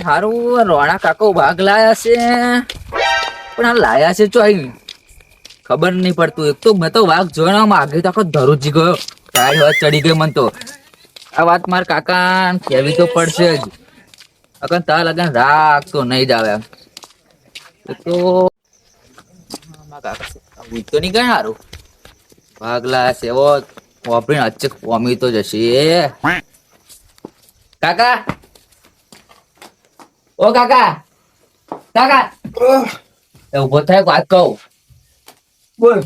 હારું રોણા કાકો વાઘ લાયા છે પણ આ લાયા છે ચોઈ ખબર નહીં પડતું. એક તો મેં તો વાઘ જોયો આગે તો આખો ધરુજી ગયો તારી વાત ચડી ગઈ મને તો. આ વાત મારા કાકા કેવી તો પડશે જ અગર તાર લગન રાખ તો નહીં જ આવે. એક તો તો નહીં ગયા હારું વાઘ લાયા છે એવો વાપરીને અચક પોમી તો જશે. કાકા ઓ કાકા કાકા ઉભો થાય વાત કહું. બોલ.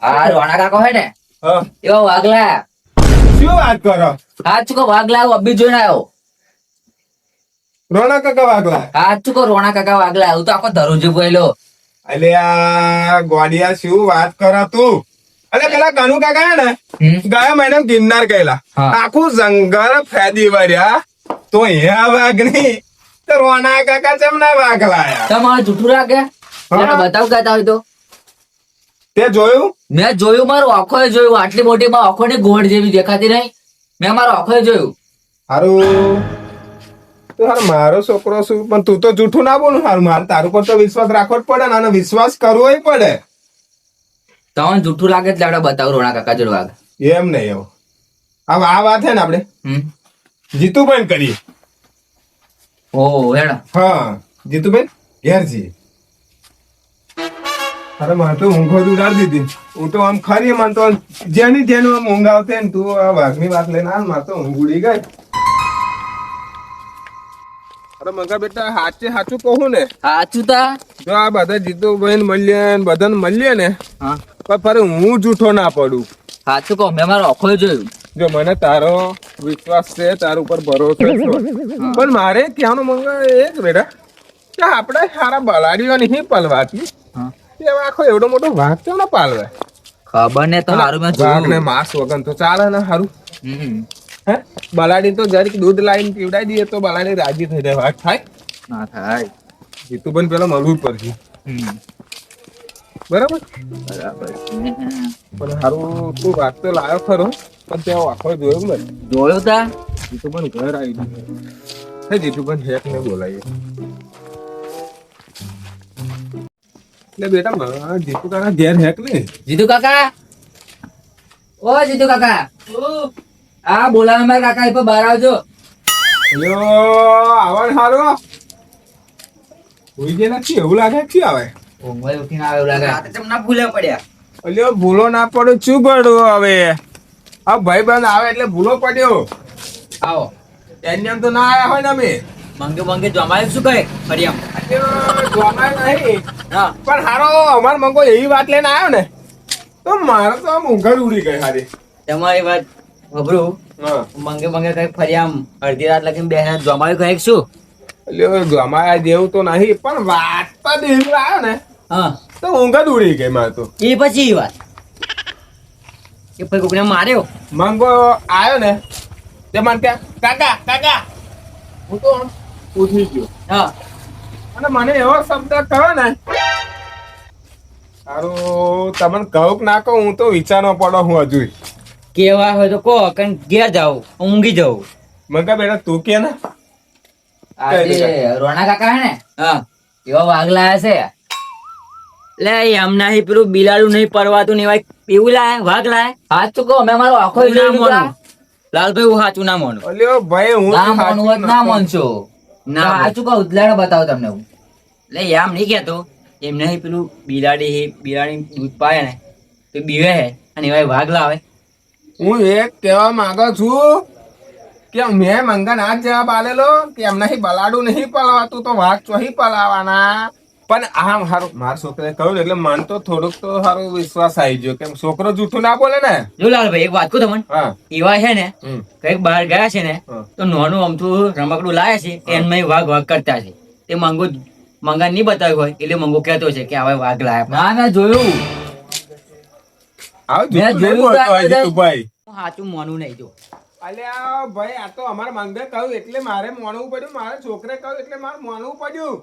આ રોણા કાકો હે ને હા એવો વાઘ લાયા. શું વાત કરો? હા ચુકો વાઘ લાયો અભી જોઈને આવ્યો. રોણા કાકા વાગલા? હા ચુકો રોણા કાકા વાઘ લાયો. હું તો આખો ધરુજી બોલ્યો. અલે આ ગોડિયા શું વાત કરો તું? અલે પેલા કનુ કાકા હે ને ગયા મહિને ગિરનાર ગયેલા, હા. આખું જંગલ ફેદી વર્યા તો અહીંયા વાઘ નહીં તો રોણા કાકા ચમના વાઘ લાયા? તમારે જૂઠું લાગે બતાવ કહેતા હોય તો. તે જોયું? મેં જોયું મારું આંખોએ જોયું. આટલી મોટી માં આંખો ની ગોળ જેવી દેખાતી નહીં. મેં મારો આંખોએ જોયું. હારું તો હાર મારો છોકરો શું પણ તું તો જૂઠું ના બોલું. હારું મારે તારું પર તો વિશ્વાસ રાખવો જ પડે ને અને વિશ્વાસ કરવો પડે. તમને જૂઠું લાગે એટલે આપણે બતાવું રોણા કાકા જોડે વાઘ. એમ નહીં એવું. હવે આ વાત હે ને આપણે જીતુભાઈ કરીએ. ઓહો હેડા હા જીતુભાઈ ઘેર છીએ. અરે મારે તો ઊંઘો ઉડાડી દીધી. હું તો આમ ખરી મને તો જેની જેનું આમ ઊંઘ આવતે ને તું આ વાઘની વાત લઈને હાલ મારે તો ઊંઘ ઉડી ગઈ. અરે મગા બેટા સાચે સાચું કહું ને સાચું તા જો આ બધા જીતુભાઈ મળીએ ને બધાને મળીએ ને હા પણ ફરી હું જૂઠો ના પડું. સાચું કહો મેં મારો આંખોએ જોયું. જો મને તારો વિશ્વાસ છે, તારા ઉપર ભરોસો છે, પણ મારે કહેવાનો મંગા એ જ બેટા કે આપણે સારા બલાડીઓ નહીં પલવાતી. હા એવા આખો એવડો મોટો વાઘ કેમ ના પાલવે? ખબર ને તો હારું મેં વાઘ ને જોયું. માંસ વગર તો ચાલે ને સારું. હમ. હે બલાડી તો જરીક દૂધ લાવીને પીવડાવી દઈએ તો બલાડી રાજી થઈ જાય. વાઘ થાય? ના થાય. જીતુભાઈ પેલા મળવું જ પડશે. હમ. બરાબર બરાબર છે. પણ સારું તું વાત તો લાયો ખરો પણ ત્યાં આખો જોયું ને જોયું તા જીતુભાઈ ઘર આવી ગયું. હે જીતુભાઈ હેક ને બોલાવીએ એટલે બેટા મારા જીતુ કાકા ઘેર હેક ને. જીતુ કાકા ઓ જીતુ કાકા આ બોલાવે મારા કાકા એ પર બહાર આવજો. આવડ હારો હોઈ ગયા નથી એવું લાગે છે. આવે ઊંઘમાં ઉઠીને આવે એવું લાગે. તમને ભૂલે પડ્યા. અલ્યો ભૂલો ના પડ્યો શું પડ્યો હવે? આ ભાઈ બંધ આવે એટલે ભૂલો પડ્યો. આવો એની આમ તો ના આયા હોય ને અમે મંગે મંગે જમાય શું કહે ફરી આમ. જોનાય નહીં હા પણ હારો અમાર મંગો એવી વાત લઈને આવ્યો ને તો મારે તો આમ ઊંઘ જ ઉડી ગઈ હારી. તમારી વાત ખબરું હા મંગે મંગે કઈ ફરી આમ અડધી રાત લગીને બે જમાયું કઈક શું. એટલે ગમાયા જેવું તો નહીં પણ વાત તો એવી આવ્યો ને હા તો ઊંઘ જ ઉડી ગઈ મારે તો. એ પછી વાત કે ભાઈ કોકને માર્યો. મંગો આવ્યો ને તે મને કે કાકા કાકા હું તો આમ ઉઠી ગયો હા અને મને એવો શબ્દ કહ્યો ને સારું તમને કહું કે ના કહું હું તો વિચારનો પડો હું હજુ. કેવા હોય તો કહો કઈ ઘેર જાવ ઊંઘી જાવ. મંગા બેટા તું કે ને આજે રોણા કાકા હે ને હા એવો વાઘ લાયા છે. લે એમ નહીં પેલું બિલાડું નહીં પરવાતું નહીં એવું લાય વાઘ લાય. સાચું કહો મેં મારો આખો લાલભાઈ હું સાચું ના માનું. અલ્યો ભાઈ હું ના તો માનવું હોય તો સાચું ના ના માનશો. ના સાચું કહો ઉદલાડો બતાવો તમને હું. લે એમ નહીં કેતો એમ નહીં પેલું બિલાડી દૂધ પાય ને તો બીવે હે અને એવા વાઘ લાવે. હું એક કહેવા માંગુ છું કે મેં મંગન આ જવાબ આલેલો કે એમનાથી બલાડું નહીં પલાવાતું તો વાઘ ચોહી પલાવાના. પણ આમ હારું મારા છોકરાએ કહ્યું ને એટલે મન તો થોડુંક તો સારો વિશ્વાસ આવી ગયો કેમ છોકરો જૂઠું ના બોલે ને. જો લાલભાઈ એક વાત કહું તમને હા એવા છે ને હમ. કઈક બહાર ગયા છે ને હા. તો નાનું અમથું રમકડું લાયા છે એમાં વાઘ વાઘ કરતા છે. તે મંગા નહીં બતાવ્યું હોય એટલે મંગો કહેતો છે કે હવે વાઘ લાયા. ના મેં જોયું આવ મેં જૂઠું નહીં જોયું બોલતો તો હોય જીતુભાઈ. સાચું માનું નહીં જો. અલ્યા ભાઈ આ તો અમારા મંગે કહ્યું એટલે મારે માનવું પડ્યું. મારા છોકરે કહ્યું એટલે મારે માનવું પડ્યું.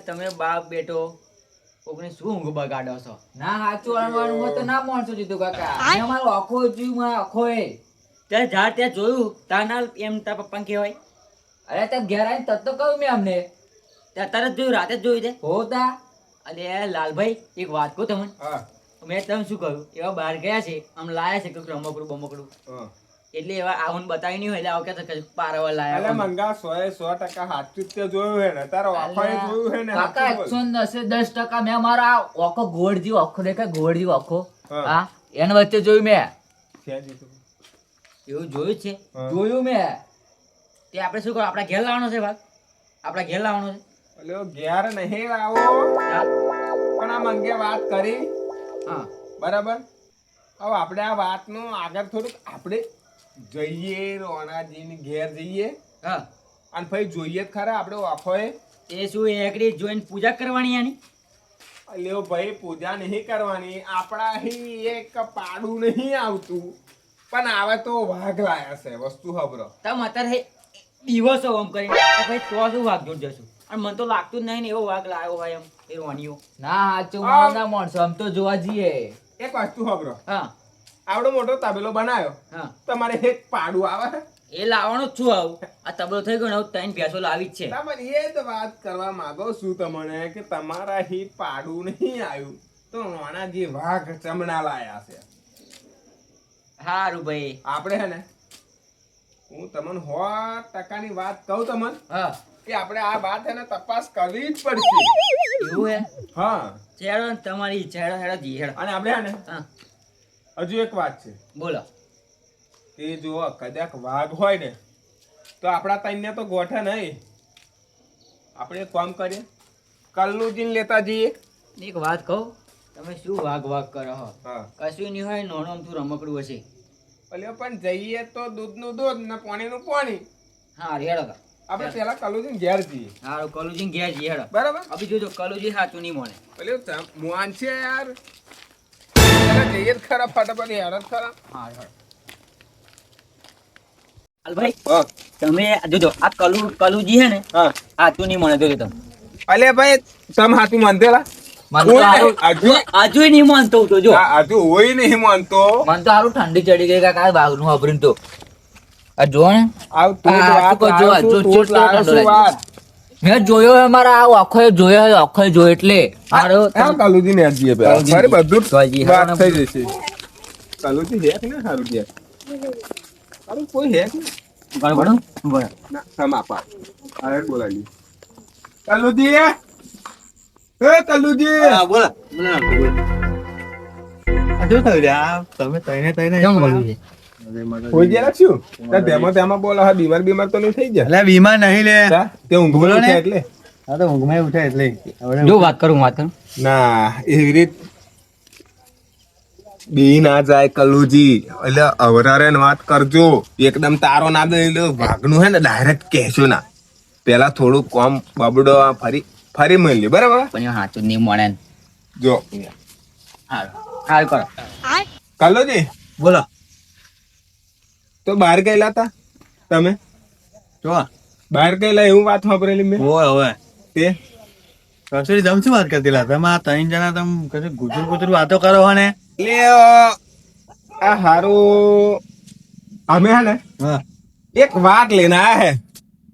તમે બાપ બેટો કોકને શું ઊંઘ બગાડો છો. ના સાચું અણવાનું હોય તો ના માણસો જીતુ કાકા. મેં મારો આખો જીવ મારો આખો એ ત્યાં ઝાડ ત્યાં જોયું તાર ના એમ તાર પપ્પા કહેવાય. અરે તે ઘેર આવીને તત તો કહું મેં અમને ત્યાં તરત જોયું, રાતે જ જોયું તે. હોતા અલે લાલભાઈ એક વાત કહું તમને. હા મેં તમે શું કહ્યું, એવા બહાર ગયા છે, આમ લાયા છે કંઈક રમકડું બમકડું, હા. એટલે એવા આવું બતાવી નહીં હોય એટલે આવું કહેતા કે પારાવા અલે લાયા. મંગા 100% સાચું જ તે જોયું હે ને તારો આંખોએ જોયું હે ને કાકા સાચું બોલ. 110% મેં મારા ઓખો ગોળ જેવો ઓખો દેખાય ગોળ જેવો ઓખો હા. હા એના વચ્ચે જોયું મેં ક્યાં જીતું? એવું જોયું જ છે. હા. જોયું મેં તે આપણે શું કરો, આપણા ઘેર લાવવાનો છે ભાગ, આપણા ઘેર લાવવાનો છે. અલ્યો ઘેર નહીં લાવો હા. પણ આ મંગે વાત કરી હા બરાબર. હવે આપણે આ વાતનું આગળ થોડુંક આપણે જઈએ રોનાજીની ઘેર જઈએ હા. અને પછી જોઈએ જ ખરા આપણે આંખોએ. તે શું એકડી જોઈને પૂજા કરવાની આની? અલ્યો ભાઈ પૂજા નહીં કરવાની, આપણા અહીં એક પાડું નહીં આવતું પણ આવે તો વાઘ લાયા છે વસ્તુ ખબરો. તમે અત્યારે દિવસો આમ કરીને ભાઈ તો શું વાઘ જોડ જશું, અને મને તો લાગતું જ નહીં ને એવો વાઘ લાવ્યો હોય એમ એ રોનીઓ. ના સાચું મારા ના માણસો આમ તો જોવા જઈએ એક વસ્તુ ખબરો, હા આવડો મોટો તબેલો બનાવ્યો હા. તમારે એક પાડું આવે. એ લાવવાનો જ છું આવું. આ તબલો થઈ ગયો ને હવે 3 ભેંસો લાવી જ છે. તમને એ જ વાત કરવા માંગો છું તમને કે તમારા અહીં પાડું નહીં આવ્યું તો નાનાજી વાઘ ચમડા લાયા છે. હારું ભાઈ. આપણે હે ને હું તમને 100% વાત કહું તમને હા કે આપણે આ વાત હે ને તપાસ કરવી જ પડશે. એવું હે? હા ચેડો ને તમારી ચેડો હેડો જી હેડો. અને આપણે હે ને હા હજુ એક વાત છે બોલો. કે જો કદાચ વાઘ હોય ને તો આપણા તઈને તો ગોઠે નહીં. આપણે એક કામ કરીએ કલ્લુજીને લેતા જઈએ. એક વાત કહું, તમે શું વાઘ વાઘ કરો હો? હા કશું નહીં હોય, નાનું અમથું રમકડું હશે. ભલે પણ જઈએ તો દૂધનું દૂધ ને પાણીનું પાણી. હા હેડો તો. આપણે પેલા કલ્લુજીને ઘેર જઈએ હારું કલુજી ઘેર જી હેડો. બરાબર. અભી જોજો કલુજી સાચું નહીં મળે. ભલે મોહન છે યાર પેલા જઈએ જ ખરા ફટાફટ યાર જ ખરા. હા હેડો. અલભાઈ તમે જોજો આ કલુજી હે ને હા સાચું નહીં મળે, જોજો તમે. અલે ભાઈ તમ હાથું માનતેલા મને તો હારું- આજુ નહીં માનતો હું તો જો. હજુ હોય નહીં માનતો. મને તો સારું ઠંડી ચડી ગઈ કાકા બાગ નું વાપરીને તો આ જો ને આવ તું જ આ વાત તું જો, લાવ્યો છું, જો, તું જ જો, લાવ્યો જો, છું જો, વાત. મેં જોયો હે મારા આ આખો જોયો હે આખો જોયો એટલે મારો હા, કલુજીને યાદ જઈએ પેલા. કલુજી. મારે બધું જ કલુજી, વાત હા, થઈ જશે. કલુજી હેક ને સારું ઘેર. સારું કોઈ હેક ને. બરોબર બરોબર. ના, સમ આપા. હવે બોલાવી. કલુજી એ કલુજી બોલો શું થયું રે? આ તમે કેમ બોલ્યું છે? કોઈ જે રાખ્યું તેમાં બોલો હા બીમાર તો નહીં થઈ જાય. એટલે વીમા નહીં લે. તા, તે ઊંઘમાં બોલો ને. ઉઠે એટલે હા તો ઊંઘમાં ઉઠે એટલે હવે જો વાત કરું વાત કરું. ના એવી રીત બી ના જાય કલુજી. એટલે અવરારે ને વાત કરજો એકદમ તારો ના દે એટલે વાઘનું હે ને ડાયરેક્ટ કહેશો ના. પેલા થોડું કોમ બબડો આ ફરી મળી બરાબર. પણ એ સાચું નહીં મળે ને. જો હારું હારું કરો. કલુજી બોલો તો બહાર ગયેલા હતા તમે? જો બહાર ગયેલા એવું વાત વાપરેલી મેં હોય હવે તે કસુરી તમે શું વાત કરતી લા? તમે આ 3 જણા તમે કશું ગુજર વાતો કરો હો ને. એટલે આ હારું અમે હે ને હા એક વાત લઈને આયા હે.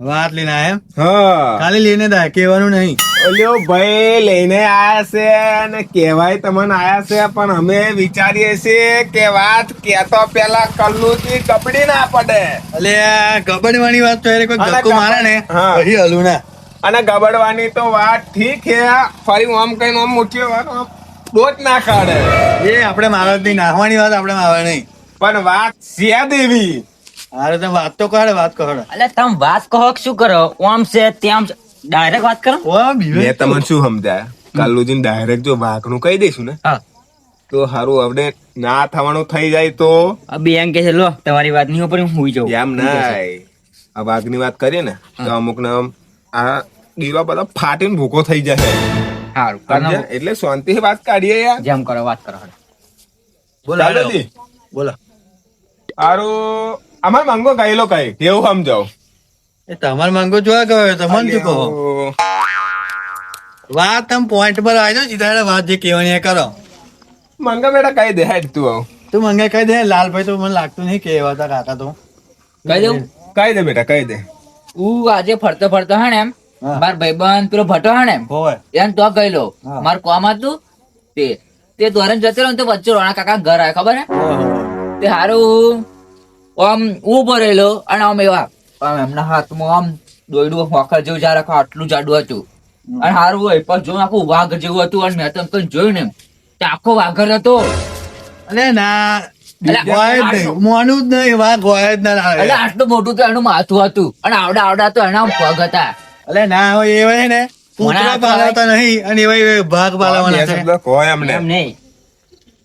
વાત લઈને આયા એમ? હા ખાલી લઈને દા કહેવાનું નહીં. ઓલ્યો ભાઈ લઈને આયા છે ને કહેવાય તમને આયા છે પણ અમે વિચારીએ છીએ કે વાત કેતો પેલા કલ્લુજી કપડી ના પડે. એટલે આ કબડ્ડી વાળી વાત તો યાર કોઈ અને ધક્કો મારે ને હા. પછી હલું ના. અને ગબડવાની તો વાત ઠીક છે ફરી આમ કઈ આમ મૂઠ્યો વાત આમ ડોટ ના કાઢે એ આપણે મારવા નહીં, નાખવાની વાત આપણે મારવા નહીં. પણ વાત છે દેવી. હારે તમે વાત તો કાઢે, વાત કરો. એટલે તમે વાત કહો કે શું કરો? આમ છે તેમ છે, ડાયરેક્ટ વાત કરો. ઓ બીવે મેં તમને શું સમજાય કલ્લુજી ડાયરેક્ટ જો વાઘનું કહી દઈશું ને હા તો હારું હવે ના થવાનું થઈ જાય તો આ બે એમ કે છે લો તમારી વાત નહીં ઉપર હું હુઈ જાઉં. એમ નાય. આ વાઘની વાત કરીએ ને તો અમુક ને આમ આ દીવા બધા ફાટીને ભૂકો થઈ જશે. હારું સમજ્યા? એટલે શાંતિથી વાત કાઢીએ યાર. જેમ કરો વાત કરો. બોલો કલ્લુજી બોલો. હારું અમાર મંગો ગયેલો કઈ કેવું સમજાવ એ તમારે માંગો જોવા ગયો તમને શું કહો? વાત તમે પોઈન્ટ પર આવી જાઓ, સીધા સીધા વાત જે કહેવાની એ કરો. મંગા બેટા કઈ દે હેડ તું આવ તું મંગે કહી દે લાલભાઈ, તો મને લાગતું નહીં કે એવા હતા કાકા તો કહી દઉં કઈ દે બેટા કઈ દે. હું આજે ફરતો ફરતો હે ને એમ હા. માર ભાઈબંધ પેલો ભટો હે ને એમ હોય એને તો ગયેલો હા. માર કોમ હતું તે ધોરણ જતો રહ્યો ને તો વચ્ચે રોણા કાકા ઘર આવે ખબર હે તે હારું આમ ઉભો રહેલો અને આમ એવા આમ એમના હાથમાં આમ દોયડું હોખર જેવું જા રાખો આટલું જાડું હતું અને હારું હોય પણ જો આખું વાઘ જેવું હતું અને મેં તો એમ કઈ જોયું ને એમ તે આખો વાઘર હતો. અલે ના અલા, ગોય જ નહીં મોનું જ નહીં વાહ ગોય જ ના એટલે આવે. આટલું મોટું તો એનું માથું હતું અને આવડા આવડા તો એના આમ પગ હતા. અલે ના હોય એ હોય ને કૂતરા હાથ પાલવતા નહીં અને એવા ભાગ પાલવાના બે છે. શબ્દ કહો એમને. એમ નહીં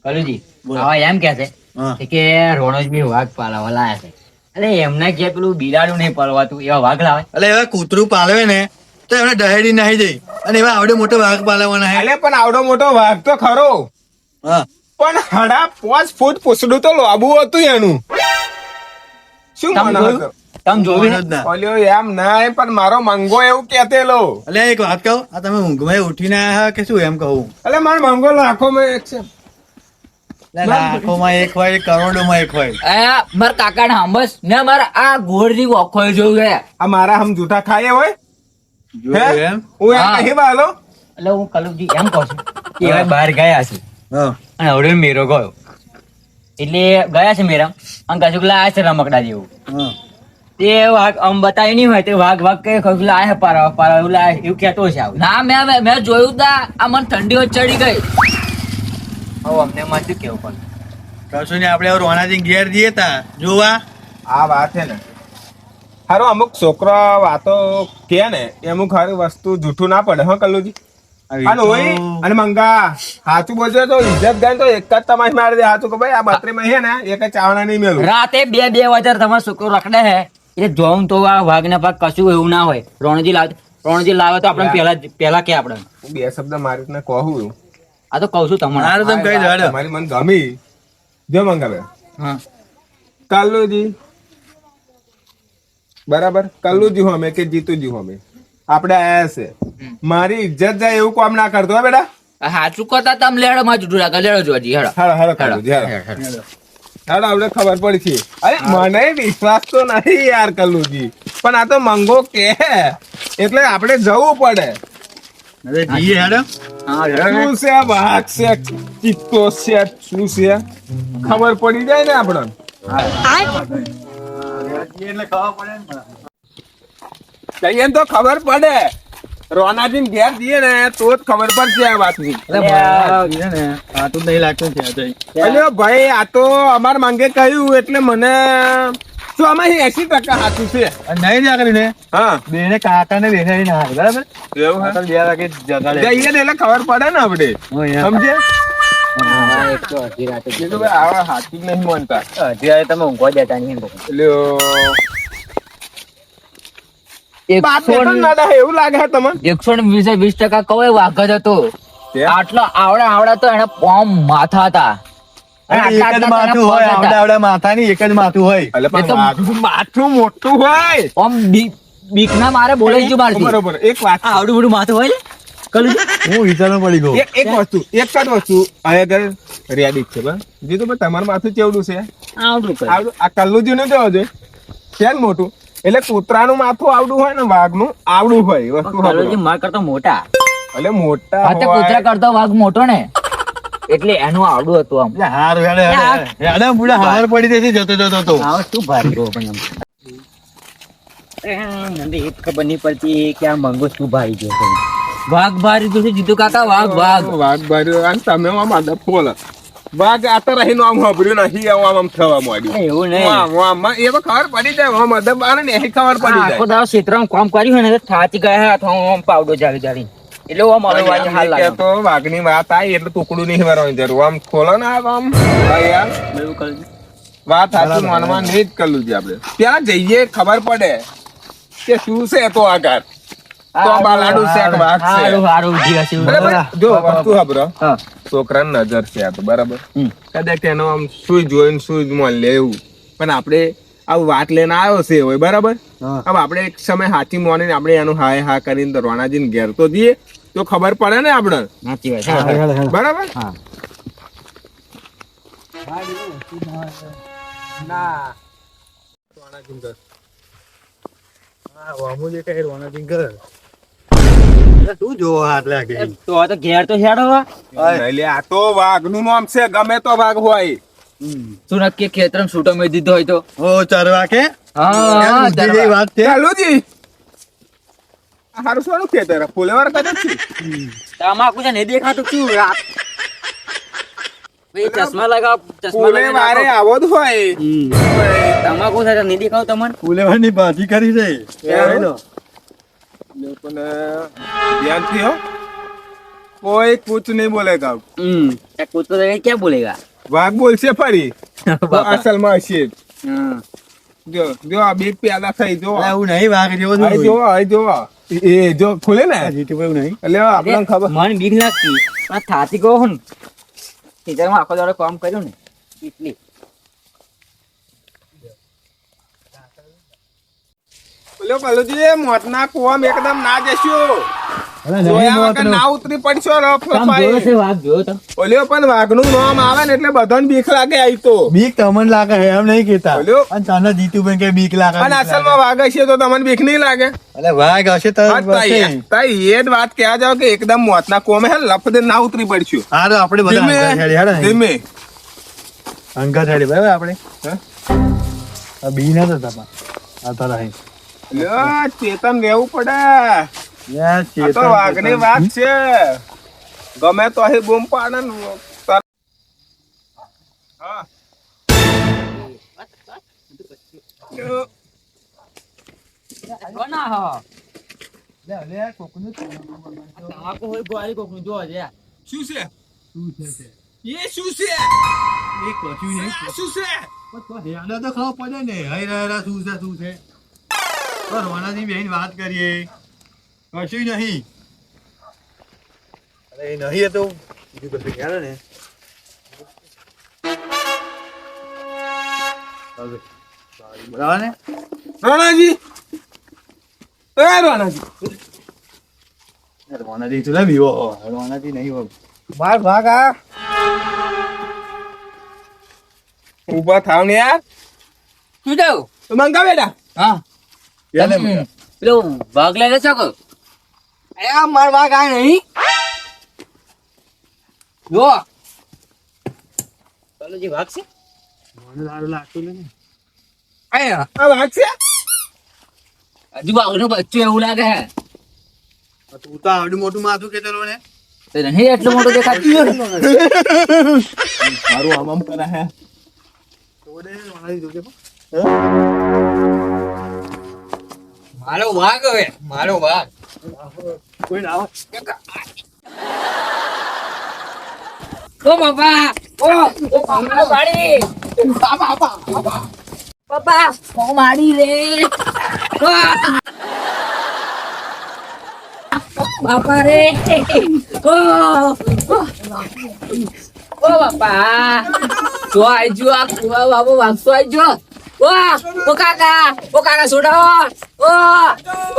કલુજી બોલો. હવે એમ કે છે હા. કે રોણોજ બી વાઘ પાલાવા લાયા છે અરે એમને કે પેલું બિલાડું નહીં પાલવાતું એવા વાઘ લાવે અલે એવા કૂતરું પાલવે ને તો એમને દહેડી નાહી જાય અને એવા આવડે મોટો વાઘ પાલવાના હે. અલે પણ આવડો મોટો વાઘ તો ખરો હા પણ હડા 5 ફૂટ પૂછડું તો લાંબુ હતું એનું. શું તમે માનો જોયું? હતો? તમે જોયું મોનું જ ના. ઓલ્યો એમ ના પણ મારો મંગો એવું કહેતેલો. અલે એક વાત કહું આ તમે ઊંઘમાં ઉઠીને આયા કે શું એમ કહું. અલે મારો મંગો લાખોમાં એક છે. અલે લાખોમાં એક હોય કરોડોમાં એક હોય. આ મારા કાકા ને હંબસ ને મારા આ ગોળની ઓખો જોયું ગયા. આ મારા હમ જૂઠા ખાય હોય જોયું એમ? હું એમ હા. નહીં બાલો. એટલે હું કલુજી એમ કહું છું કે હવે બહાર ગયા છે હા અને હવે મેરો ગયો એટલે ગયા છે મેરા અને કશું લાયા છે રમકડા જેવું હા તે વાઘ આમ બતાવ્યું નહીં હોય તે વાઘ વાઘ કઈ કશું લાયા છે પારા પારા એવું લાયા એવું કહેતો છે આવું ના મેં જોયું તા આ મને ઠંડી જ ચડી ગઈ. હવે અમને માં શું કેવું પણ કશું ને આપણે રોણાજી ઘેર જઈએ તા જોવા. આ વાત છે ને હારું અમુક છોકરા વાતો કે ને અમુક હારી વસ્તુ જૂઠું ના પડે હા કલ્લુજી. અને હોય અને મંગા હાચું બોલજો તો ઇજ્જત ગઈ તો એક જ તમારી મારી દે હાચું કે ભાઈ આ બત્રીમાં છે ને એક જ ચાવના નહીં મેલું. રાતે 2 વાગે તમારો છોકરો રખડે છે એટલે જોઉં તો આ વાઘ ને પાક કશું એવું ના હોય રોણજી લાવે તો આપણે પેલા કે આપણે હું બે શબ્દ મારી રીતના કહું આ તો કહું છું તમને હારું તમે કહી દો હેડો. તમારી મને ગમી જો મંગાવે હા કલ્લુજી બરાબર કલ્લુજી હોમે કે જીતુજી હોમે આપણે આયા છે મારી ઇજ્જત જાય એવું કામ ના કરતો હો બેટા. હાચું કરતા તમે લેડો માં જુઠું રાખો લેડો જોજી હેડો. હાલો હાલો કલ્લુજી હાલો હાલો આપણે ખબર પડી છે. અરે મને વિશ્વાસ તો નહીં યાર કલ્લુજી પણ આ તો મંગો કે એટલે આપણે જવું પડે. અરે જઈએ હેડો. શું છે આ વાત છે ચિત્તો છે શું છે ખબર પડી જાય ને આપણને. એટલે ખબર પડે ને. જઈએ ને તો ખબર પડે. રોનાજી ઘેર જઈએ ને તો જ ખબર પડશે આ વાતની. અરે બાપ, છે ને સાચું જ નહીં લાગતું છે આ તો. અલ્યો ભાઈ આ તો અમાર માંગે કહ્યું એટલે મને તો આમાં 80% સાચું છે. અને નહીં જ આગળ ને હા બેને કાકા ને બેને ના આવે બરાબર. એવું આ તો 2 વાગે જગાડે. જઈએ ને એટલે ખબર પડે ને આપણે હું અહીંયા. સમજે હા, એક તો અડધી રાતે કીધું ભાઈ આવા સાચું જ નહીં માનતા. અડધી રાતે તમે ઊંઘવા દેતા નહીં એમ કહું. એટલે બાપ બેટો નડે એવું લાગે છે તમને? 120% કહો વાઘ જ હતો. તે? આટલો આવડા તો એના પોમ માથા હતા. અને એક જ આટલા માથું આટલા હોય એના પગ આવડા હતા. આવડા માથાની એક જ માથું હોય. એટલે એ તો- પણ માથું માથું મોટું હોય. આમ બીકના મારે બોલાઈ ગયું મારથી. બરોબર એક વાત છે. આવડું મોટું માથું હોય ને હું વિચારવા પડી ગયો. એક વસ્તુ એક જ વસ્તુ અહીંયા આગળ રેડી છે બરાબર જીતું ભાઈ તમારું માથું કેવડું છે આવડું કરે. આવડું આ કલ્લુજી નું કેવું છે છે ને મોટું એટલે કૂતરાનું માથું આવડું હોય ને વાઘનું આવડું હોય એ વસ્તુ કલોજી સાંભળો. માર કરતા મોટા એટલે મોટા હા, તે કૂતરા હોય કરતા વાઘ મોટો ને એટલે એનું આવડું હતું આમ. એટલે હાર હેડે હેડે હેડે બુડા હાર પડી દેશે જતો જતો તો. આવો શું ભારી ગયો પણ એમ. મને એક ખબર નહીં પડતી કે આ મંગો શું ભારી ગયો છે. વાઘ ભારી ગયું છે જીતુ કાકા વાઘ. વાઘ બાર્યો અને તમે આમ આદબ ફોલ વાઘ આ તો રહીને આમ સાંભળ્યું નહીં આમ થવા માંડ્યું એવું નહીં આમ આમ એ તો ખબર પડી જાય આમ અદબ આવે ને એ ખબર પડી આખો જાય દાડો ક્ષેત્રમાં કામ કર્યું હોય ને તો થાચી ગયા અથવા આમ પાવડો જાળી જાળી એટલે આમ હવે વાંચી હાલ કે લાગે તો વાઘની વાત આવી એટલે ટુકડું નહીં ભરવાની જરૂર આમ ખોલો ને આમ હા યાર એવું કલોજી. વાત સાચું માનવા નહીં જ કરલું છે આપણે ત્યાં જઈએ ખબર પડે કે શું છે તો આગળ તો આ બાલાડુ છે કે વાઘ છે હારું હારું જી હશે. બરાબર જો વસ્તુ ખબર હા. છોકરાની નજર છે આ તો બરાબર હમ. કદાચ એનો આમ સુઈ જોઈને સુઈ મોન લે એવું પણ આપણે આ વાત લઈને આવ્યો છે હોય બરાબર હા. હવે આપણે એક સમય હાથી મોનીને આપણે એનું હાય હા કરીને તો રોણાજીને ઘેર તો જઈએ તો ખબર પડે ને આપણે સાચી વાત છે. હેડે હેડે હેડે. બરાબર હા. આ વામો જે કઈ રોનાજી ઘર એટલે તું જોવો હાથ લાગે તો આ તો ઘેર તો હેડો હવે. એટલે આ તો વાઘનું નામ છે, ગમે તો વાઘ હોય. શું નક્કી ખેતરમાં છૂટો મેં દીધો હોય તો? ઓ ચરવા કે હા, બુદ્ધિ જેવી વાત છે ચાલુજી આ હારું શું ખેતર ફુલેવાર કદાચ છે. તમાકુ છે નહીં દેખાતું શું આ? ભાઈ ચશ્મા લગાવ, ચશ્મા ફુલેવારે લગાવ. આવો જ હોય. તમાકુ છે નહીં દેખાવ તમને? ફુલેવાની ભાજી કરી છે એવું? લો. પણ ધ્યાનથી હો, કોઈ કૂચ નહીં બોલેગા. એ કૂતરો તો ક્યાં બોલેગા? વાઘ બોલશે ફરી તો અસલમાં હશે. હમ. જો જો આ બે પેદા થઈ જો અલા, એવું નહીં વાઘ જેવો જ અહીં હોય. જો અહીં જો એ જો ખુલે ને આ જીતું એવું નહીં એટલે આપણને ખબર. મને બીક લાગતી પણ થાતી ગયો હું ખેતરમાં આખો દાડો કામ કર્યું ને એટલી. બોલો કલુજી મોતના કુવામાં એકદમ ના જશો. અલા, નહીં જોયા મોત વગર નો. ના ઉતરી પડશો રફ કામ જોયો રફાઈ. છે વાઘ જોયો તો? ઓલ્યો પણ વાઘનું નામ આવે ને એટલે બધાને બીક લાગે આઈ તો. બીક તમને લાગે છે એમ નહીં કેતા બોલ્યો? અને તને જીતુભાઈ કે બીક લાગે અને બીક અસલમાં વાઘ હશે તો તમને બીક નહીં લાગે. લાગે. અલા, વાઘ હશે તો હા, તાઈ એ જ વાત કહેવા જાવ કે એકદમ મોતના કુવામાં હે ને લફદે ના ઉતરી પડશું. હારો આપણે બધા ધીમે, અંગત હેડી હેડો ને. ધીમે. અંગત હેડી બરાબર આપણે હે? આ બી ના તો તમા આ તારા હે લ્યો, ચેતન રહેવું પડે. યા આ તો ચેતન વાઘની વાત છે. ગમે તો અહીં બૂમ પાડે ને હા. કોના હો? તમાકુ હોય ગોળી કોકનું જોવો છે. શું છે? શું છે તે? એ શું છે? એ કશું નહીં. આ શું છે? પણ તો હેડા તો ખબર પડે ને હઈ રહ્યા શું છે શું છે તો રોનાજી બેન વાત કરીએ કશું નહીં અરે એ નહીં એ તો બીજું કશું ખ્યાલ ને હવે, બરાબર ને રોણાજી એ રોણાજી રોનાજી તું બીવો રોનાજી નહીં હો બાર ભાગ આ ઉભા થાવ ને યાર. શું થયું? તો મંગા બેટા. હા, યાલે પેલો વાઘ લઈને શકો? અરે માર વાઘ આ નહીં. જો કલુજી વાઘ છે? મને સારું લાગતું નહીં અહીંયા આ વાત છે. હજુ વાઘનું બચ્ચું એવું લાગે હે. તું તો આવડું મોટું માથું કે ચલો ને તો નહીં એટલું મોટું દેખાતું હોય. મારું આમ આમ કરે હે. રોનાજી જોજે મારો વાઘ હવે, મારો વાઘ. કોઈ ના આવે ઓ બાપા, ઓ બાપા પાડી. બાપા ઓ મારી રે. બાપા રે. ઓ બાપા, જો આઈ જો આ કુવા બાબો વાગતો આઈ જો. ઓ કાકા છોડાવો. ઓ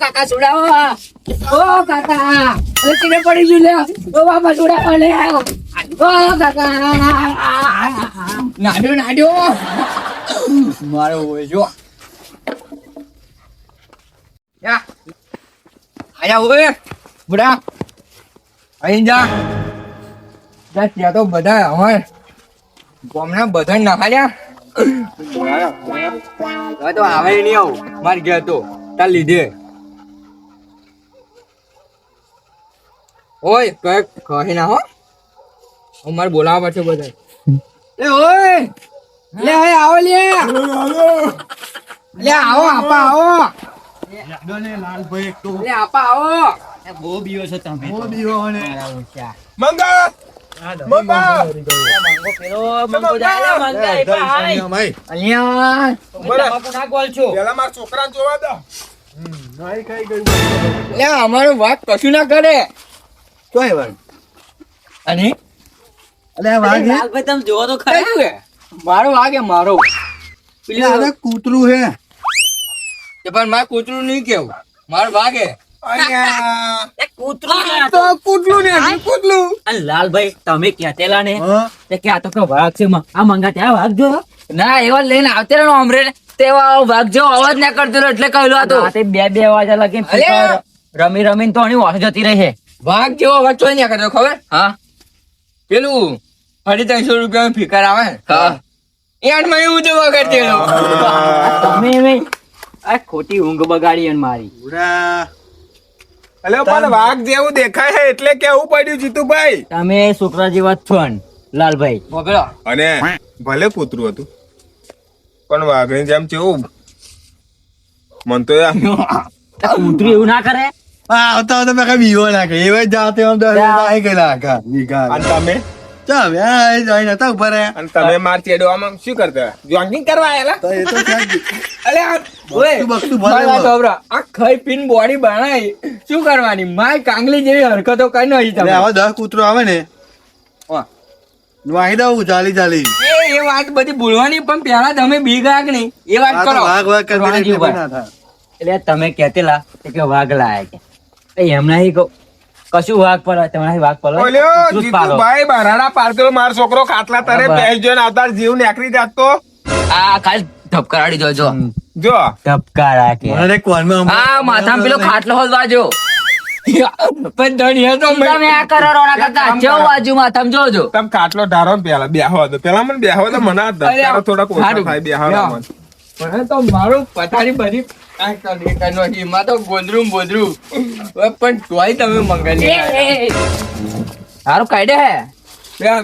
કાકા છોડાવો. ઓ કાકા ચીને પડી ગયું લે. ઓ બાપા છોડાવો લે. ઓ કાકા નાડ્યો મારો હોય જો. યા આયા હોય બુડા અહીં જા. ત્યાં તો બધા હવે ગામના બધા નખાડ્યા. હવે તો આવે નહીં આવું મારી ગયા તો તાર લીધે. ઓય કઈ કહે ના હો, અમારે બોલાવવા પડશે બધા. એ ઓય લે હવે આવો લે. લે આવો આપા આવો. લાલભાઈ એક તો લે આપા આવો. બહુ બીવો છો તમે બહુ બીવો ને મારા ઓછા. મંગા મંગા મંગો પેલો મંગો જાય ને મંગા એ ભાઈ. ભાઈ અલ્યા તમાકુ ના ગોળ છો. પેલા મારા છોકરાને જોવા દો. નહીં ખાઈ ગયું લે અમારો વાત કશું ના કરે. કોઈ વાત અને અલે આ વાઘ હે? લાલભાઈ તમે જોવો તો ખરા. કયું હે? મારો વાગે મારો. એટલે આ તો કૂતરું હે તે પણ મારે કૂતરું નહીં કેવું, મારો વાગે. અહીંયા એ કૂતરું ને આ તો તો. કૂતલું ને હજી કૂતલું. અને લાલભાઈ તમે કહેતેલા ને હા તે કે આ તો કે વાઘ છે આ મંગા ત્યાં વાઘ જો. ના એવા લઈને આવતે રહો અમરે તેવા વાઘ જેવો અવાજ ના કરતો રહ્યો એટલે કહ્યું આ તો. રાતે બે વાગ્યા લગી અલ્યા! રમી રમીને તો એની વાસ જતી રહી છે. વાઘ જેવો અવાજ ચોય નહીં કરતો ખબર હા પેલું 350 ફિકર આવે ને હા એન્ડમાં એવું જ વગર છે તમે એમ આ ખોટી ઊંઘ બગાડી અને મારી. પૂરા અલે પણ વાઘ જેવું દેખાય છે એટલે કેવું પડ્યું જીતુભાઈ. તમે છોકરા જેવા જ છો ને, લાલભાઈ. બોલો અને ભલે કૂતરું હતું પણ વાઘની જેમ કેવું મન તો યાર કૂતરું એવું ના કરે. આવતા આવતા મેં કઈ બીવો નાખે એવા જ જાતે આમ તો આવી ગયેલા આખા વીઘા. અને તમે ચાલ હવે જઈને હતા ઉપર રહ્યા. અને તમે માર ચેડવામાં શું કરતા જોગિંગ કરવા આયેલા? તો એ તો ત્યાં જ. અલે આ ઓય બકતું મારી વાત ભલે સાંભળો. આ ખાઈ પીને બોડી બનાવી શું કરવાની માય કાંગલી જેવી હરકતો કઈ નહીં એટલે તમે આવા 10 કૂતરો આવે ને હા. વાહી દઉં ચાલી એ વાત બધી ભૂલવાની પણ પેલા તમે બી ગયા કે નહીં એ વાત આ તો કરો વાઘ વાઘ કરી વાઘ એટલે જેવું ના થાય. એટલે તમે કહેતેલા કે વાઘ લાયા કે એમના કશું વાઘ પર તમારા વાઘ પર ઓલ્યો જીતુભાઈ બરાડા પારતો માર છોકરો ખાટલા તરે બરાબર. બેસ જોઈને આવતા જીવ નીકળી જાતો. આ ખાલી ધબકારાડી દો જો જો ધબકા રાખે. મને કોનમાં આ માથામાં પેલો ખાટલો હોત વાજો પણ ધણીએ તો તમે આ કરો રોણા કાકા જો બાજુ માથામાં જોજો તમે ખાટલો ધારો ને પેલા બેહો હતો પેલા મને બેહો તો મને ધબકારો થોડાક ઓછા સારું. થાય બેહો યા. મને. મને તો મારું પથારી બધી કાંઈ કરી કાંઈ નથી. એમાં તો ગોદરું બોદરું હવે પણ તોય તમે મંગાવી સારું કાઢે હે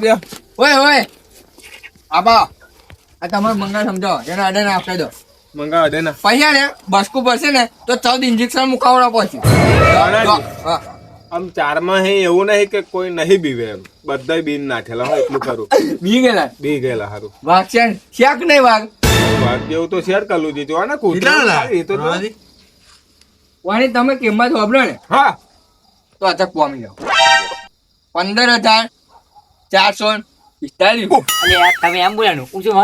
બે ઓય ઓય આબા આ તમારે મંગા સમજાવો એને અડે ના આપી દો મંગાવા દે ને પૈસા ને બસકું પડશે ને તો 14 ઇન્જેક્શન મુકાવડા પછી હા. આમ ચારમાં હે એવું નહીં કે કોઈ નહીં બીવે એમ બધાય બીન નાખેલા હોય એટલું ખરું બી ગયેલા બી ગયેલા હારું વાઘ છે ને? શેક નહીં વાઘ વાઘ જેવું તો શેર કરલું જીતું હા ને કૂતરું કેટલા લા? એ તો જો. રમાજી? વાણી તમે કિંમત વાપરો ને હા તો અચક પામી જાઓ 15,445 એટલે યાર તમે એમ બોલ્યા ને હું શું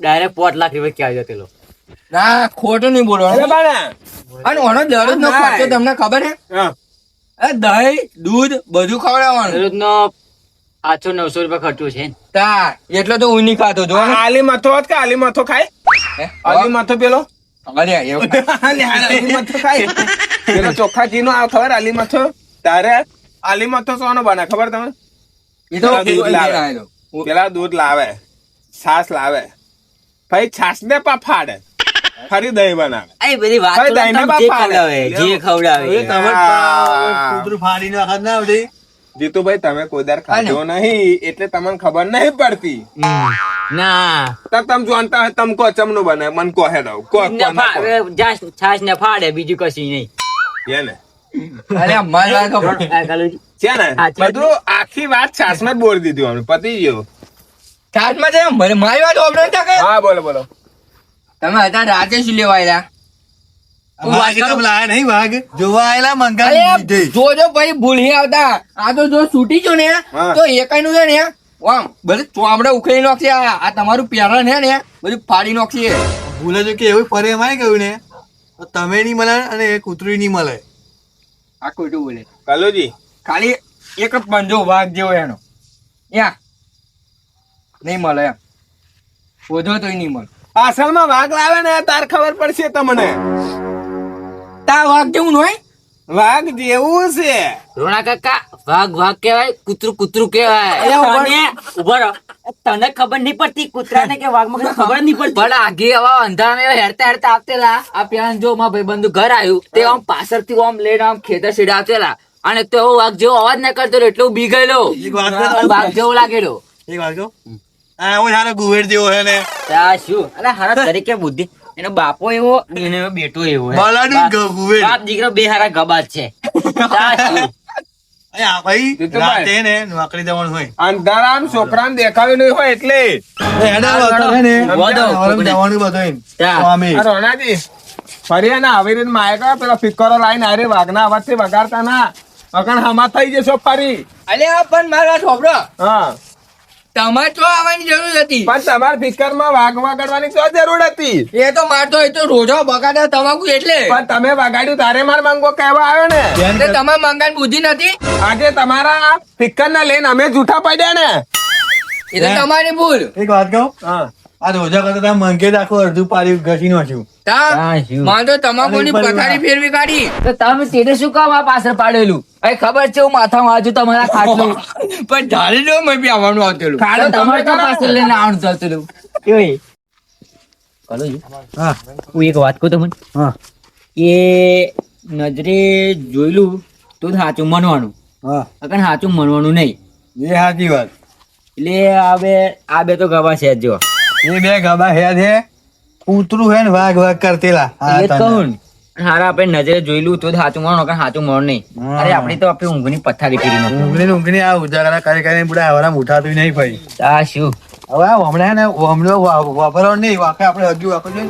ડાયરેક્ટ 5 લાખ રૂપિયા ક્યાં જતેલો. ના ખોટું નહીં અરે બોલવાનું બાના. અને ઓનો દરરોજનો ખર્ચો તમને ખબર છે હા. દહીં દૂધ બધું ખવડાવવાનું દરરોજનો 800-900 રૂપિયા ખર્ચો છે ને. તા એટલે તો હું નહીં ખાતો જો આ આલી મથો હોત કે આલી મથો ખાય આલી મથો પેલો અરે એવું આલી મથો ખાય પેલો ચોખ્ખા ઘી નો ખબર આલી મથો તારે આલી મથો સોનો બને ખબર તમે એ તો દૂધ લાવે. પેલા દૂધ લાવે છાસ લાવે પછી છાસ ને ફાડે ફરી દહીં બનાવે આ બધી વાતો ભાઈ, દાઈને તમે જે બાપા ખવડાવે, આવે. જે ખવડાવે. હવે તમે આ. કૂતરું ફાડીને વખત ના આવતી. જીતુભાઈ તમે કોઈ દર ખાધો નહીં એટલે તમને ખબર નહીં પડતી ના તો તમે જાણતા હોય તમે કો ચમનું બને મન કો હેડો કો છાશ ને ફાડે બીજું કશું નહીં. છે ને અરે મારી વાત સાંભળો. આ કાલુજી. છે ને સાચી વાત. બધું આખી વાત છાસ માં જ બોલી દીધી અમને પતી ગયો છાશમાં છે મારી વાત સાંભળો ને કાકા. હા બોલો બોલો તમે હતા રાતે શું લેવા આયેલા? વાઘ એકદમ લાયા નહીં વાઘ જોવા આયેલા મંગા અરે જોજો ભાઈ ભૂલી આવતા આ તો જો છૂટી જો ને હા. તો એકાઈ છે ને આમ બધું ચોમડા ઉખડી નાખશે આ તમારું પેરણ છે ને બધું ફાડી નાખશે ભૂલે છે કે એવું ફરે એમાં ગયું ને તો તમે નહીં મળે અને એ કૂતરું નહીં મળે. આ ખોટું બોલે કલોજી ખાલી એક જ પંજો વાઘ જેવો એનો યા નહીં મળે એમ શોધો તોય નહીં મળે અસલમાં વાઘ લાવે ને તાર ખબર પડશે તમને તા વાઘ જેવું ન હોય વાઘ જેવું છે રોણા કાકા વાઘ વાઘ કેવાય, કૂતરું કૂતરું કેવાય. ઉભો રહો. તને ખબર નહીં પડતી કૂતરાને કે વાઘમાં કઈ ખબર નહીં પડતી. પણ આગે આવા અંધારામાં હેરતા હેરતા આવતેલા આ પેલા જો મારા ભાઈબંધુ ઘર આવ્યું તે આમ પાછળથી આમ લઈને આમ ખેતર સીડા આવતેલા અને તો એવો વાઘ જેવો અવાજ ના કરતો રહ્યો, એટલે હું બી ગયેલો. એક વાત કહું? વાઘ જેવો લાગેલો. એક વાત કહું? આ એવો સારો ગુવેર જેવો છે ને આ શું અલા હારા તરીકે બુદ્ધિ એનો બાપો એવો અને એનો બેટો એવો હે. બલાડું ગુવેર. બાપ દીકરો બે હારા ગબાત છે. આ શું? અરે આ ભાઈ જીતુભાઈ. રાતે ને નોકરી જવાનું હોય અંધારામ છોકરાને દેખાવ્યું નહીં હોય એટલે એ હેડા વાતો છે ને વાદો, સવારે જવાનું બધું ત્યાં. સ્વામી આ રોનાજી ફરી એને આવી રીતે માયકા પેલા ફિકરો લાઈને આરે વાઘના અવાજથી વગાડતા ના અગણ હમા થઈ જશો ફરી અલ્યા પણ મારી વાત સાંભળો હા તમારે તો આવવાની જરૂર હતી પણ તમારા ફિકરમાં વાઘ વગાડવાની શું જરૂર હતી એ તો મારતો એ તો રોજો બગાડે તમાકુ એટલે પણ તમે વગાડ્યું તારે માર માંગો કહેવા આવ્યો ને એટલે તમારે મંગાની બુદ્ધિ નથી આજે તમારા ફિકર ના લઈને અમે જૂઠા પડ્યા ને એ તો તમારી ભૂલ એક વાત કહું હા આ રોજા કરતા તમે મંગે આખું અડધું પાડી ઘસી નાખ્યું. માં તો તમાકુની પથારી ફેરવી કાઢી. તો તમે તેને શું કામ આ પાછળ પાડેલું? એ ખબર છે હું માથામાં આજુ તમારા ખાટલું. પણ ધારી લો મેં બી આવવાનું આવતેલું. તો તમારે તો પાછળ લઈને આવવાનું ચાલતું હતું. હા હું એક વાત કહું તમને હા એ નજરે જોયેલું તો જ સાચું માનવાનું, હા અગર સાચું માનવાનું નહીં. એ સાચી વાત. એટલે આ બે તો ગવા છે જ જો. એ બે ગબા હે છે, કૂતરું હે ને વાઘ વાઘ કરતેલા. હા, એ જ તને. કહું ને. હારા આપણે નજરે જોયેલું તો જ સાચું માનવાનું, અગર સાચું માનવાનું નહીં. હા. અરે આપણી તો આપણી ઊંઘની પથારી ફેરી નાખો. ઊંઘણી આ ઉજાગરા કરી કરીને બુડા હવારામ ઉઠાતું નહીં ભાઈ. આ શું હવે આ હમણાં ને હમણાં વાપરવાનું નહીં, વાપરે આપણે હજુ વાપરજો.